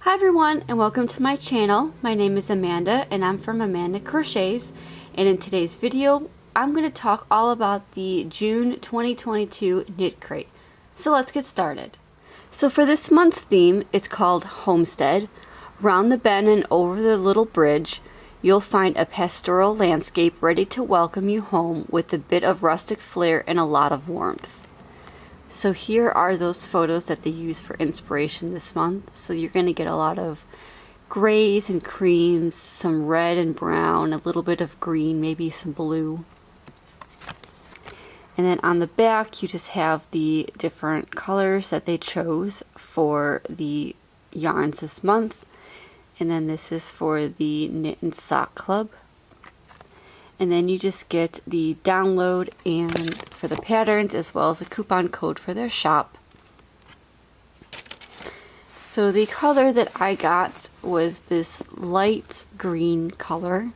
Hi everyone, and welcome to my channel. My name is Amanda and I'm from Amanda Crochets, and in today's video I'm going to talk all about the June 2022 Knit Crate. So let's get started. So for this month's theme, it's called Homestead. Round the bend and over the little bridge, you'll find a pastoral landscape ready to welcome you home with a bit of rustic flair and a lot of warmth. So here are those photos that they use for inspiration this month. So you're going to get a lot of grays and creams, some red and brown, a little bit of green, maybe some blue. And then on the back you just have the different colors that they chose for the yarns this month. And then this is for the Knit and Sock Club. And then you just get the download and for the patterns, as well as a coupon code for their shop. So the color that I got was this light green color.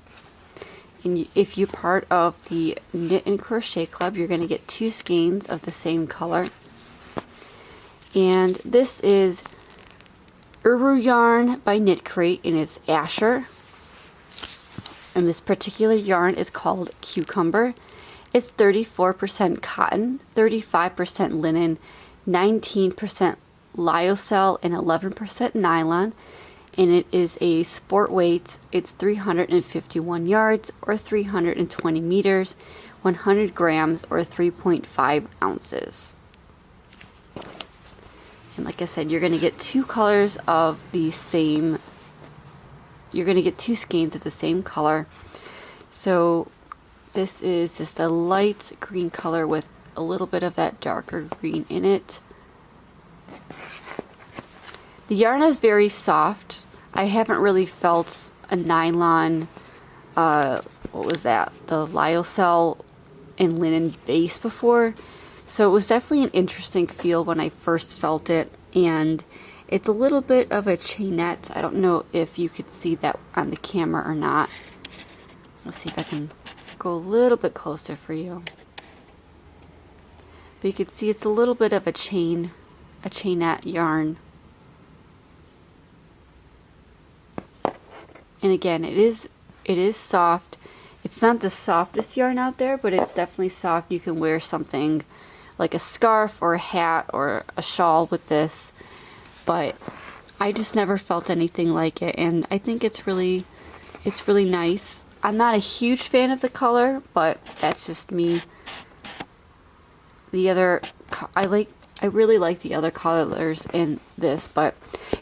And if you're part of the Knit and Crochet Club, you're going to get 2 skeins of the same color. And this is Uru.Yarn by Knitcrate, and it's Asher. And this particular yarn is called Cucumber. It's 34% cotton, 35% linen, 19% Lyocell, and 11% nylon. And it is a sport weight. It's 351 yards or 320 meters, 100 grams or 3.5 ounces. And like I said, you're going to get 2 colors of the same. You're going to get 2 skeins of the same color. So this is just a light green color with a little bit of that darker green in it. The yarn is very soft. I haven't really felt a nylon, what was that? The Lyocell and linen base before. So it was definitely an interesting feel when I first felt it. And it's a little bit of a chainette. I don't know if you could see that on the camera or not. Let's see if I can go a little bit closer for you. But you can see it's a little bit of a chainette yarn. And again, it is soft. It's not the softest yarn out there, but it's definitely soft. You can wear something like a scarf or a hat or a shawl with this. But I just never felt anything like it, and I think it's really nice. I'm not a huge fan of the color, but that's just me. I really like the other colors in this, but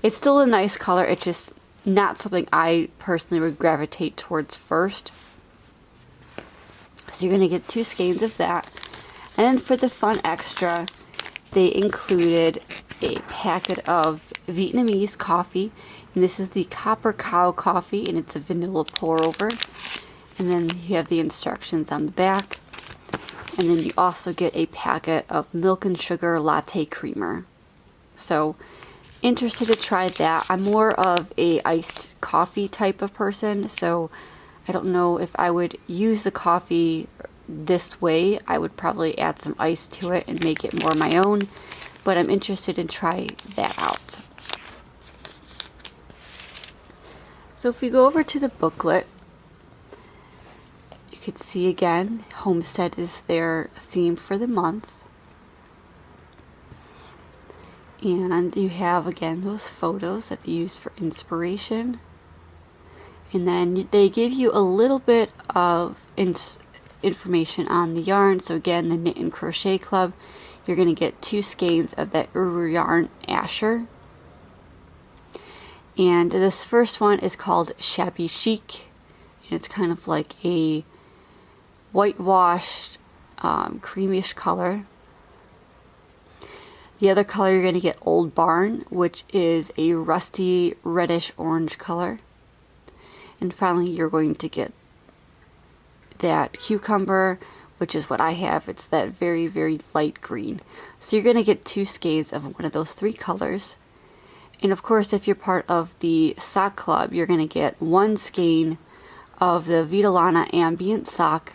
it's still a nice color. It's just not something I personally would gravitate towards first. So you're gonna get 2 skeins of that, and then for the fun extra, they included a packet of Vietnamese coffee, and this is the Copper Cow coffee, and it's a vanilla pour over. And then you have the instructions on the back, and then you also get a packet of milk and sugar latte creamer. So interested to try that. I'm more of a iced coffee type of person, so I don't know if I would use the coffee this way. I would probably add some ice to it and make it more my own, but I'm interested in trying that out. So if we go over to the booklet, you can see again, Homestead is their theme for the month. And you have again those photos that they use for inspiration. And then they give you a little bit of information on the yarn. So again, the Knit and Crochet Club, you're going to get 2 skeins of that Uru.Yarn Asher. And this first one is called Shabby Chic, and it's kind of like a whitewashed, creamish color. The other color you're going to get Old Barn, which is a rusty reddish orange color. And finally you're going to get that Cucumber, which is what I have. It's that very, very light green. So you're going to get 2 skeins of one of those 3 colors. And of course, if you're part of the sock club, you're going to get 1 skein of the Vitalana Ambient sock.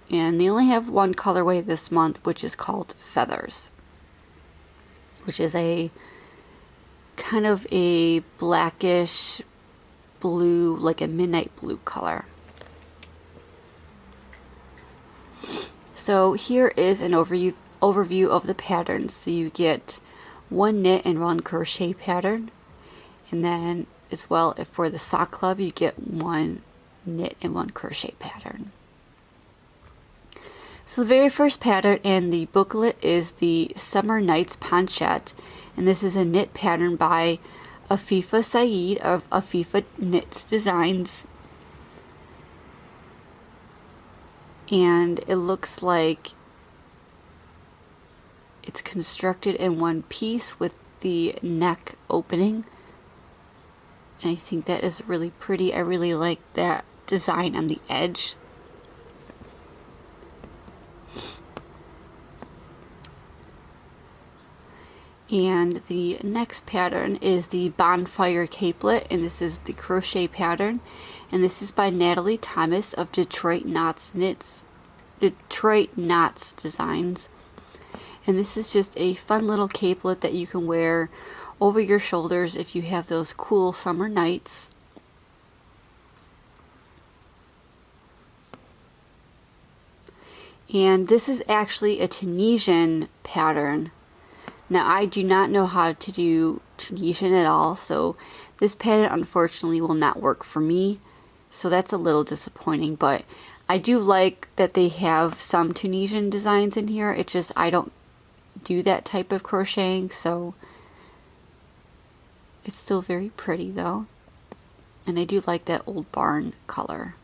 And they only have 1 colorway this month, which is called Feathers, which is a kind of a blackish blue, like a midnight blue color. So here is an overview of the patterns. So you get one knit and one crochet pattern, and then as well for the sock club you get one knit and one crochet pattern. So the very first pattern in the booklet is the Summer Nights Ponchette, and this is a knit pattern by Afifa Saeed of Afifa Knits Designs. And it looks like it's constructed in one piece with the neck opening. And I think that is really pretty. I really like that design on the edge. And the next pattern is the Bonfire Caplet, and this is the crochet pattern, and this is by Natalie Thomas of Detroit Knots Designs. And this is just a fun little capelet that you can wear over your shoulders if you have those cool summer nights. And this is actually a Tunisian pattern. Now, I do not know how to do Tunisian at all, so this pattern unfortunately will not work for me. So that's a little disappointing, but I do like that they have some Tunisian designs in here. It's just I don't do that type of crocheting, so it's still very pretty though. And I do like that old barn color.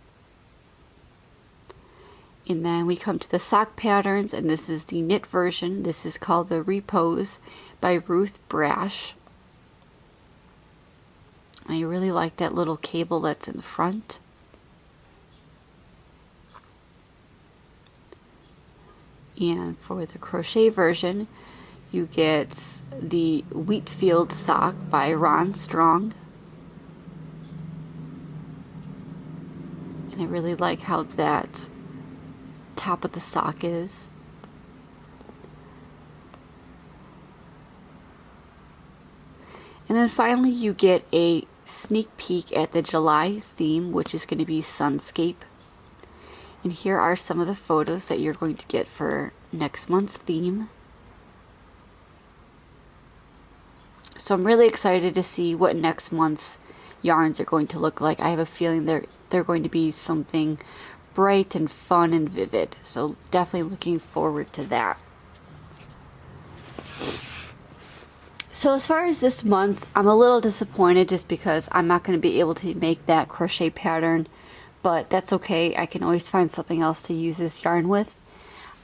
And then we come to the sock patterns, and this is the knit version. This is called the Repose by Ruth Brash. I really like that little cable that's in the front. And for the crochet version, you get the Wheatfield sock by Ron Strong. And I really like how that top of the sock is. And then finally you get a sneak peek at the July theme, which is going to be Sunscape. And here are some of the photos that you're going to get for next month's theme. So I'm really excited to see what next month's yarns are going to look like. I have a feeling they're going to be something bright and fun and vivid, so definitely looking forward to that. So as far as this month, I'm a little disappointed just because I'm not going to be able to make that crochet pattern, but that's okay. I can always find something else to use this yarn with.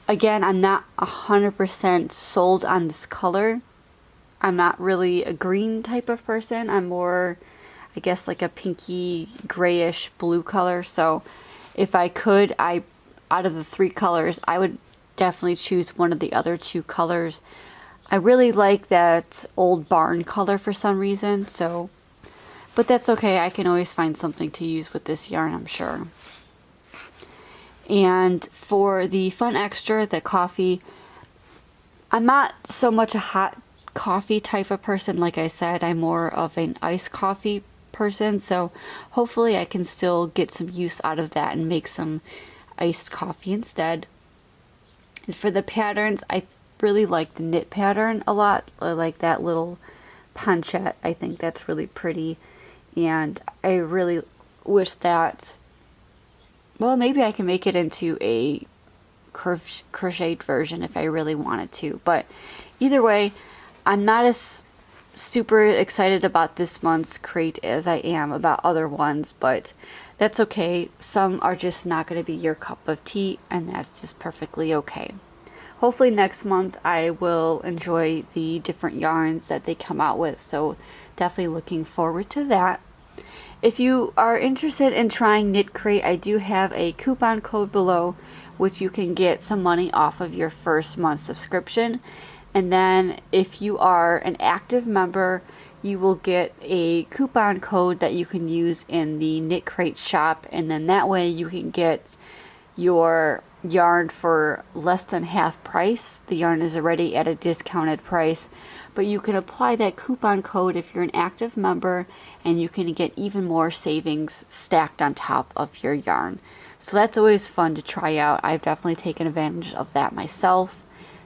Again, I'm not 100% sold on this color. I'm not really a green type of person. I'm more, I guess, like a pinky grayish blue color. So if I could, out of the three colors, I would definitely choose one of the other two colors. I really like that old barn color for some reason, so, but that's okay. I can always find something to use with this yarn, I'm sure. And for the fun extra, the coffee, I'm not so much a hot coffee type of person. Like I said, I'm more of an iced coffee person, so hopefully I can still get some use out of that and make some iced coffee instead. And for the patterns, I really like the knit pattern a lot. I like that little ponchette. I think that's really pretty, and I really wish that, well, maybe I can make it into a crocheted version if I really wanted to. But either way, I'm not as super excited about this month's crate as I am about other ones, but that's okay. Some are just not going to be your cup of tea, and that's just perfectly okay. Hopefully next month I will enjoy the different yarns that they come out with, so definitely looking forward to that. If you are interested in trying Knitcrate, I do have a coupon code below which you can get some money off of your first month subscription. And then if you are an active member, you will get a coupon code that you can use in the Knitcrate shop, and then that way you can get your yarn for less than half price. The yarn is already at a discounted price, but you can apply that coupon code if you're an active member, and you can get even more savings stacked on top of your yarn. So that's always fun to try out. I've definitely taken advantage of that myself.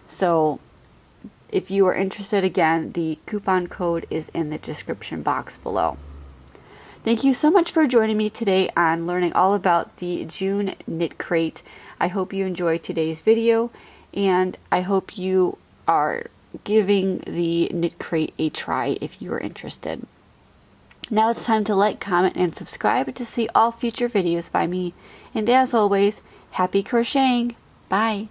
So if you are interested, again, the coupon code is in the description box below. Thank you so much for joining me today on learning all about the June Knitcrate. I hope you enjoyed today's video, and I hope you are giving the Knitcrate a try if you are interested. Now it's time to like, comment, and subscribe to see all future videos by me. And as always, happy crocheting! Bye!